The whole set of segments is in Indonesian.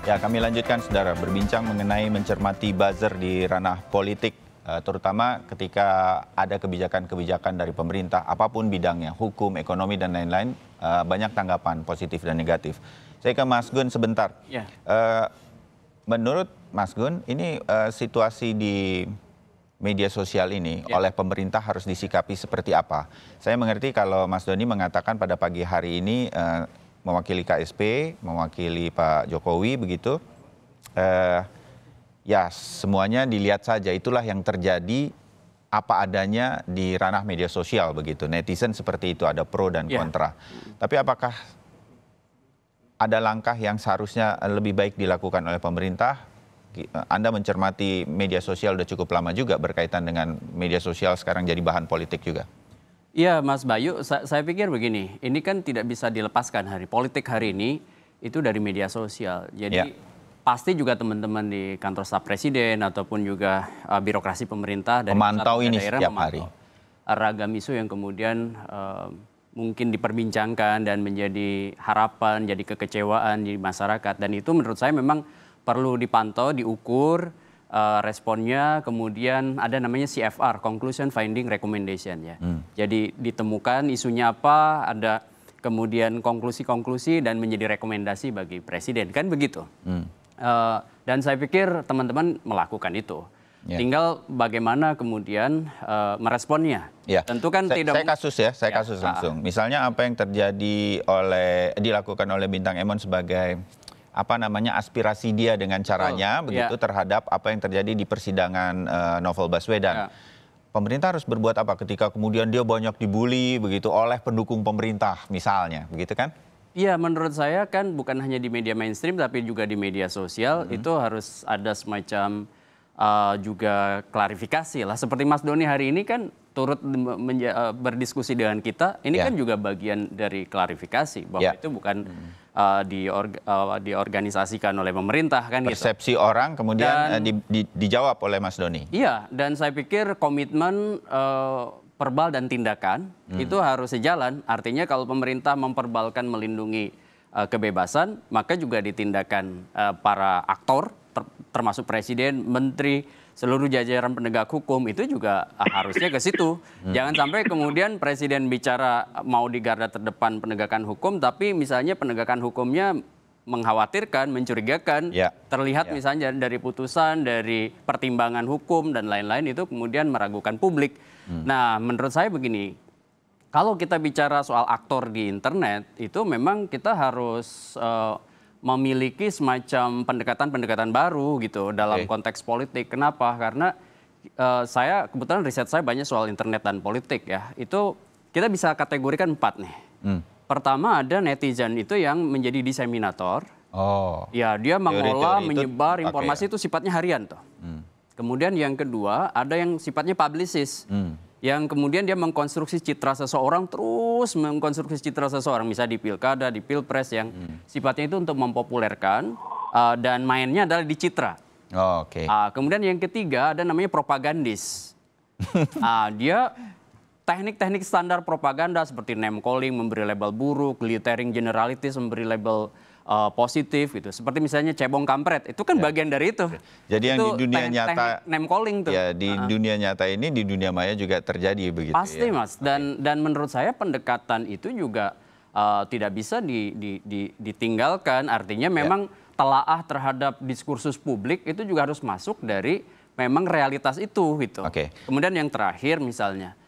Ya, kami lanjutkan, saudara, berbincang mengenai mencermati buzzer di ranah politik, terutama ketika ada kebijakan-kebijakan dari pemerintah, apapun bidangnya, hukum, ekonomi, dan lain-lain, banyak tanggapan positif dan negatif. Saya ke Mas Gun sebentar. Ya. Menurut Mas Gun, ini situasi di media sosial ini oleh pemerintah harus disikapi seperti apa? Saya mengerti kalau Mas Doni mengatakan pada pagi hari ini mewakili KSP, mewakili Pak Jokowi begitu, ya semuanya dilihat saja, itulah yang terjadi apa adanya di ranah media sosial begitu. Netizen seperti itu, ada pro dan kontra. Tapi apakah ada langkah yang seharusnya lebih baik dilakukan oleh pemerintah? Anda mencermati media sosial udah cukup lama juga berkaitan dengan media sosial sekarang jadi bahan politik juga. Iya, Mas Bayu, saya pikir begini, ini kan tidak bisa dilepaskan politik hari ini itu dari media sosial. Jadi pasti juga teman-teman di kantor staf presiden ataupun juga birokrasi pemerintah dari memantau ini daerah setiap hari. Ragam isu yang kemudian mungkin diperbincangkan dan menjadi harapan, jadi kekecewaan di masyarakat. Dan itu menurut saya memang perlu dipantau, diukur responnya, kemudian ada namanya CFR, Conclusion Finding Recommendation ya. Jadi ditemukan isunya apa, ada kemudian konklusi-konklusi dan menjadi rekomendasi bagi presiden, kan begitu. Dan saya pikir teman-teman melakukan itu. Tinggal bagaimana kemudian meresponnya. Tentu kan tidak. Saya kasus langsung. Misalnya apa yang dilakukan oleh Bintang Emon sebagai aspirasi dia dengan caranya begitu terhadap apa yang terjadi di persidangan Novel Baswedan. Pemerintah harus berbuat apa ketika kemudian dia banyak dibully begitu oleh pendukung pemerintah misalnya, begitu kan? Iya, menurut saya kan bukan hanya di media mainstream tapi juga di media sosial itu harus ada semacam juga klarifikasi lah. Seperti Mas Doni hari ini kan turut berdiskusi dengan kita, ini kan juga bagian dari klarifikasi bahwa itu bukan diorganisasikan oleh pemerintah kan. Persepsi orang kemudian dijawab oleh Mas Doni. Iya, dan saya pikir komitmen verbal dan tindakan itu harus sejalan. Artinya kalau pemerintah memperbalkan melindungi kebebasan, maka juga ditindakan para aktor termasuk presiden, menteri, seluruh jajaran penegak hukum itu juga harusnya ke situ. Jangan sampai kemudian presiden bicara mau di garda terdepan penegakan hukum, tapi misalnya penegakan hukumnya mengkhawatirkan, mencurigakan, terlihat misalnya dari putusan, dari pertimbangan hukum dan lain-lain itu kemudian meragukan publik. Nah, menurut saya begini, kalau kita bicara soal aktor di internet, itu memang kita harus memiliki semacam pendekatan-pendekatan baru gitu dalam konteks politik. Kenapa? Karena saya kebetulan riset saya banyak soal internet dan politik ya. Itu kita bisa kategorikan 4 nih. Pertama ada netizen itu yang menjadi diseminator. Ya, dia mengolah, menyebar informasi itu sifatnya harian tuh. Kemudian yang kedua ada yang sifatnya publicist. Yang kemudian dia mengkonstruksi citra seseorang, terus mengkonstruksi citra seseorang, misalnya di pilkada, di pilpres yang sifatnya itu untuk mempopulerkan dan mainnya adalah di citra. Kemudian yang ketiga ada namanya propagandis. Dia teknik-teknik standar propaganda seperti name calling, memberi label buruk, glittering generalities, memberi label positif gitu. Seperti misalnya cebong kampret, itu kan bagian dari itu. Jadi yang di dunia nyata name calling tuh. Ya, di dunia nyata ini, di dunia maya juga terjadi begitu. Pasti Mas. Dan menurut saya pendekatan itu juga tidak bisa ditinggalkan. Artinya memang telaah terhadap diskursus publik itu juga harus masuk dari memang realitas itu gitu. Kemudian yang terakhir misalnya,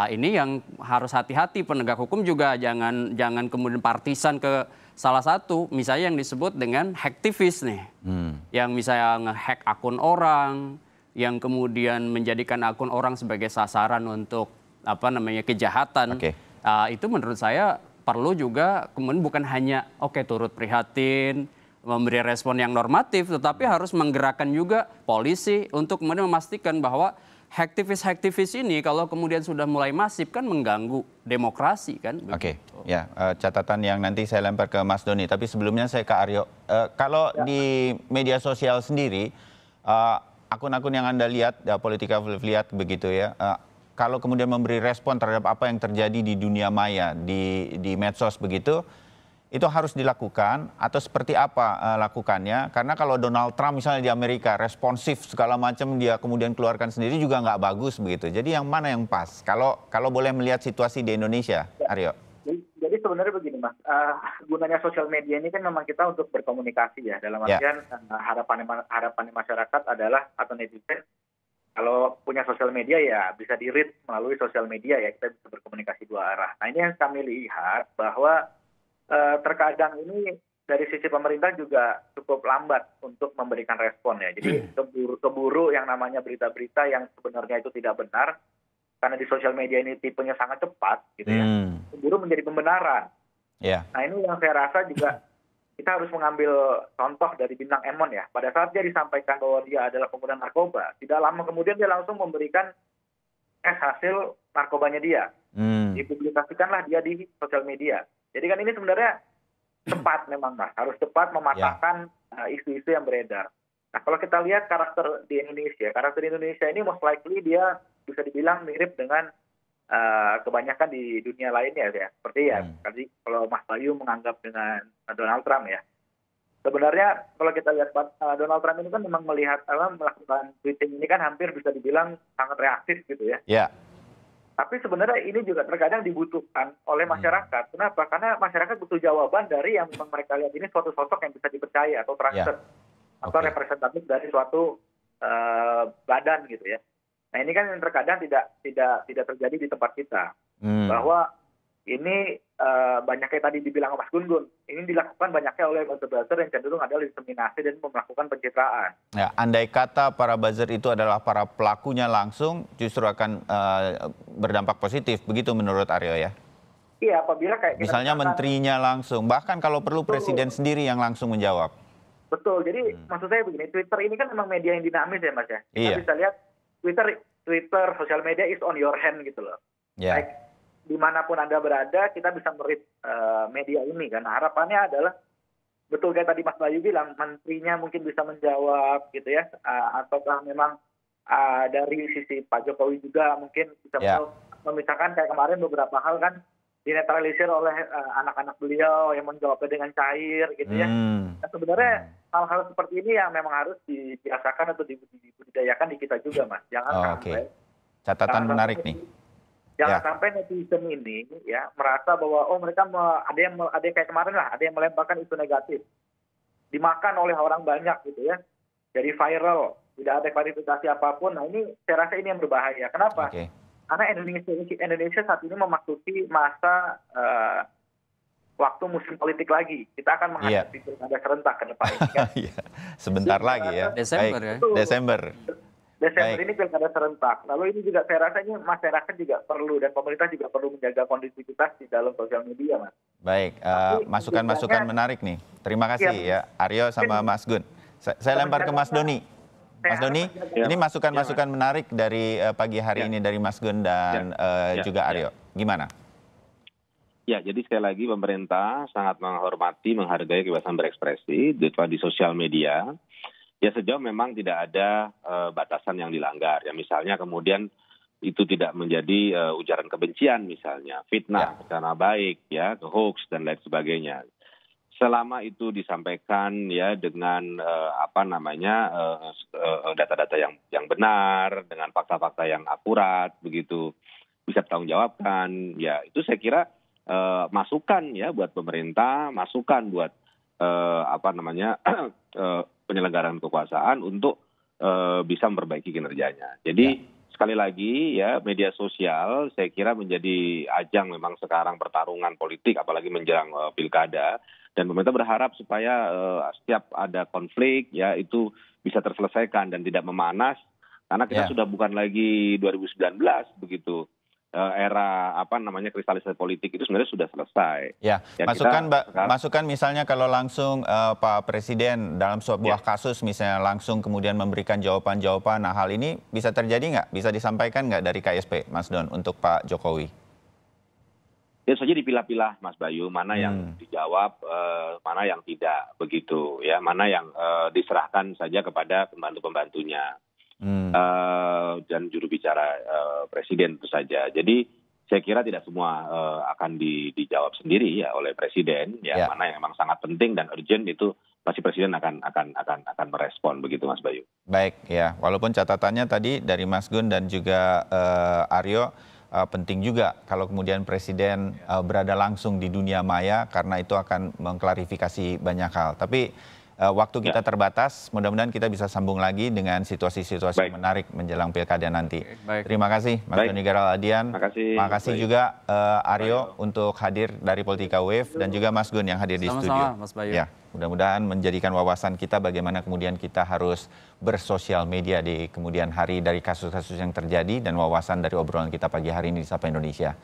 ini yang harus hati-hati penegak hukum juga jangan kemudian partisan ke salah satu, misalnya yang disebut dengan hacktivis nih, yang misalnya nge-hack akun orang, yang kemudian menjadikan akun orang sebagai sasaran untuk kejahatan. Itu menurut saya perlu juga kemudian bukan hanya turut prihatin, memberi respon yang normatif, tetapi harus menggerakkan juga polisi untuk kemudian memastikan bahwa hacktivis ini kalau kemudian sudah mulai masif kan mengganggu demokrasi kan. Catatan yang nanti saya lempar ke Mas Doni. Tapi sebelumnya saya ke Aryo. Kalau di media sosial sendiri, akun-akun yang Anda lihat, Politika lihat begitu ya, kalau kemudian memberi respon terhadap apa yang terjadi di dunia maya, di medsos begitu, itu harus dilakukan atau seperti apa lakukannya? Karena kalau Donald Trump misalnya di Amerika responsif segala macam dia kemudian keluarkan sendiri juga nggak bagus begitu. Jadi yang mana yang pas? Kalau boleh melihat situasi di Indonesia, Aryo. Jadi sebenarnya begini Mas, gunanya sosial media ini kan memang kita untuk berkomunikasi ya. Dalam artian harapan masyarakat adalah atau netizen kalau punya sosial media ya bisa di-read melalui sosial media ya, kita bisa berkomunikasi dua arah. Nah ini yang kami lihat bahwa terkadang ini dari sisi pemerintah juga cukup lambat untuk memberikan respon ya. Jadi keburu yang namanya berita-berita yang sebenarnya itu tidak benar, karena di sosial media ini tipenya sangat cepat gitu ya. Keburu menjadi pembenaran. Nah ini yang saya rasa juga kita harus mengambil contoh dari Bintang Emon ya. Pada saat dia disampaikan bahwa dia adalah pengguna narkoba, tidak lama kemudian dia langsung memberikan hasil narkobanya dia. Dipublikasikanlah dia di sosial media. Jadi kan ini sebenarnya cepat memang Mas, harus cepat mematahkan isu-isu yang beredar. Nah kalau kita lihat karakter di Indonesia ini most likely dia bisa dibilang mirip dengan kebanyakan di dunia lainnya ya. Seperti ya tadi kalau Mas Bayu menganggap dengan Donald Trump ya. Sebenarnya kalau kita lihat Donald Trump ini kan memang melakukan tweeting ini kan hampir bisa dibilang sangat reaktif gitu ya. Tapi sebenarnya ini juga terkadang dibutuhkan oleh masyarakat. Kenapa? Karena masyarakat butuh jawaban dari yang memang mereka lihat ini suatu sosok yang bisa dipercaya atau trusted atau representatif dari suatu badan gitu ya. Nah ini kan yang terkadang tidak terjadi di tempat kita. Bahwa ini banyaknya tadi dibilang Mas Gun-Gun, ini dilakukan banyaknya oleh buzzer-buzzer yang cenderung adalah diseminasi dan melakukan pencitraan. Ya, andai kata para buzzer itu adalah para pelakunya langsung, justru akan berdampak positif, begitu menurut Aryo ya? Iya, apabila kayak misalnya menterinya langsung, bahkan kalau perlu presiden sendiri yang langsung menjawab. Betul, jadi maksud saya begini, Twitter ini kan memang media yang dinamis ya Mas ya. Kita bisa lihat Twitter, sosial media is on your hand gitu loh. Baik, dimanapun Anda berada, kita bisa meread media ini kan. Harapannya adalah, betul kayak tadi Mas Bayu bilang, menterinya mungkin bisa menjawab gitu ya. Ataukah memang dari sisi Pak Jokowi juga mungkin bisa memisahkan kayak kemarin beberapa hal kan dinetralisir oleh anak-anak beliau yang menjawabnya dengan cair gitu ya. Nah, sebenarnya hal-hal seperti ini yang memang harus dibiasakan atau dibudidayakan di kita juga Mas. Jangan sampai catatan menarik nih. Jangan sampai netizen ini ya merasa bahwa mereka ada yang kayak kemarin lah, ada yang melemparkan isu negatif, dimakan oleh orang banyak gitu ya, jadi viral, tidak ada klarifikasi apapun. Nah ini saya rasa ini yang berbahaya. Kenapa? Karena Indonesia saat ini memasuki masa waktu musim politik lagi. Kita akan menghadapi pilkada serentak ke depan ini kan. Sebentar lagi ya. Desember ini pilkada serentak. Lalu ini juga saya rasa ini masyarakat juga perlu dan pemerintah juga perlu menjaga kondisivitas di dalam sosial media, Mas. Baik, masukan-masukan menarik nih. Terima kasih ya Aryo sama Mas Gun. Saya lempar ke Mas Doni. Mas Doni, ini masukan-masukan menarik dari pagi hari ini dari Mas Gun dan juga Aryo. Gimana? Ya, jadi sekali lagi pemerintah sangat menghormati, menghargai kebebasan berekspresi di sosial media. Ya sejauh memang tidak ada batasan yang dilanggar. Ya misalnya kemudian itu tidak menjadi ujaran kebencian misalnya, fitnah secara baik, ya, hoax dan lain sebagainya. Selama itu disampaikan ya dengan data-data yang benar, dengan fakta-fakta yang akurat, begitu bisa bertanggungjawabkan. Ya itu saya kira masukan ya buat pemerintah, masukan buat penyelenggaraan kekuasaan untuk bisa memperbaiki kinerjanya. Jadi sekali lagi ya media sosial saya kira menjadi ajang memang sekarang pertarungan politik apalagi menjelang pilkada, dan pemerintah berharap supaya setiap ada konflik ya itu bisa terselesaikan dan tidak memanas, karena kita sudah bukan lagi 2019 begitu. Era kristalisasi politik itu sebenarnya sudah selesai. Ya, masukan misalnya kalau langsung Pak Presiden dalam sebuah kasus misalnya langsung kemudian memberikan jawaban-jawaban. Nah hal ini bisa terjadi nggak? Bisa disampaikan nggak dari KSP, Mas Don, untuk Pak Jokowi? Ya saja dipilah-pilah, Mas Bayu, mana yang dijawab, mana yang tidak begitu, ya, mana yang diserahkan saja kepada pembantu-pembantunya. Dan juru bicara presiden itu saja. Jadi saya kira tidak semua akan dijawab sendiri ya oleh presiden, ya mana yang memang sangat penting dan urgent itu pasti presiden akan merespon begitu, Mas Bayu. Baik ya, walaupun catatannya tadi dari Mas Gun dan juga Aryo penting juga kalau kemudian presiden berada langsung di dunia maya karena itu akan mengklarifikasi banyak hal. Tapi waktu kita terbatas, mudah-mudahan kita bisa sambung lagi dengan situasi-situasi menarik menjelang pilkada nanti. Terima kasih Mas Doni Garal Adian. Terima kasih juga Aryo untuk hadir dari Politika Wave dan juga Mas Gun yang hadir di studio. Mas Bayu. Ya, mudah-mudahan menjadikan wawasan kita bagaimana kemudian kita harus bersosial media di kemudian hari dari kasus-kasus yang terjadi dan wawasan dari obrolan kita pagi hari ini di Sapa Indonesia.